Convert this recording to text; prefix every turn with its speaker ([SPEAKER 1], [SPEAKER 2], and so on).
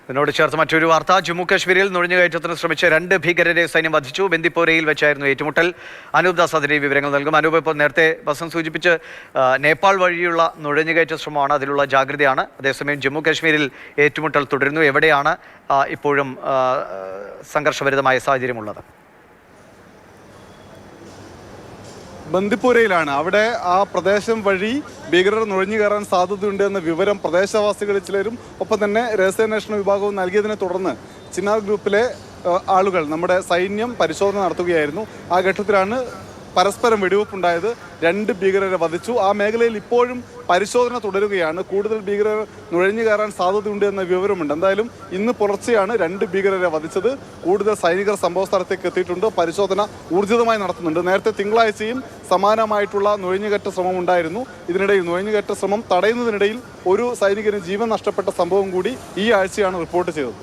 [SPEAKER 1] ഇതിനോട് ചേർത്ത് മറ്റൊരു വാർത്ത. ജമ്മു കാശ്മീരിൽ നുഴഞ്ഞുകയറ്റത്തിന് ശ്രമിച്ച 2 ഭീകരരെ സൈന്യം വധിച്ചു. ബന്ദിപ്പോരയിൽ വെച്ചായിരുന്നു ഏറ്റുമുട്ടൽ. അനൂപ് ദാസ് അതിന്റെ വിവരങ്ങൾ നൽകും. അനൂപ്, ഇപ്പോൾ നേരത്തെ ബസൻ സൂചിപ്പിച്ച് നേപ്പാൾ വഴിയുള്ള നുഴഞ്ഞുകയറ്റ ശ്രമമാണ്, അതിലുള്ള ജാഗ്രതയാണ്. അതേസമയം ജമ്മു കാശ്മീരിൽ ഏറ്റുമുട്ടൽ തുടരുന്നു. എവിടെയാണ് ഇപ്പോഴും സംഘർഷഭരിതമായ സാഹചര്യമുള്ളത്?
[SPEAKER 2] ബന്ദിപ്പൂരയിലാണ്. അവിടെ ആ പ്രദേശം വഴി ഭീകരർ നുഴഞ്ഞു കയറാൻ സാധ്യതയുണ്ട് എന്ന വിവരം പ്രദേശവാസികളിൽ ചിലരും ഒപ്പം തന്നെ രഹസ്യാന്വേഷണ വിഭാഗവും നൽകിയതിനെ തുടർന്ന് ചിനാർ ഗ്രൂപ്പിലെ ആളുകൾ, നമ്മുടെ സൈന്യം പരിശോധന നടത്തുകയായിരുന്നു. ആ ഘട്ടത്തിലാണ് പരസ്പരം വെടിവെപ്പുണ്ടായത്. 2 ഭീകരരെ വധിച്ചു. ആ മേഖലയിൽ ഇപ്പോഴും പരിശോധന തുടരുകയാണ്. കൂടുതൽ ഭീകരർ നുഴഞ്ഞു കയറാൻ സാധ്യതയുണ്ട് എന്ന വിവരമുണ്ട്. എന്തായാലും ഇന്ന് പുലർച്ചെയാണ് 2 ഭീകരരെ വധിച്ചത്. കൂടുതൽ സൈനികർ സംഭവ സ്ഥലത്തേക്ക് എത്തിയിട്ടുണ്ട്. പരിശോധന ഊർജിതമായി നടത്തുന്നുണ്ട്. നേരത്തെ തിങ്കളാഴ്ചയും സമാനമായിട്ടുള്ള നുഴഞ്ഞുകയറ്റ ശ്രമം ഉണ്ടായിരുന്നു. ഇതിനിടയിൽ നുഴഞ്ഞുകയറ്റ ശ്രമം തടയുന്നതിനിടയിൽ ഒരു സൈനികന് ജീവൻ നഷ്ടപ്പെട്ട സംഭവം കൂടി ഈ ആഴ്ചയാണ് റിപ്പോർട്ട് ചെയ്തത്.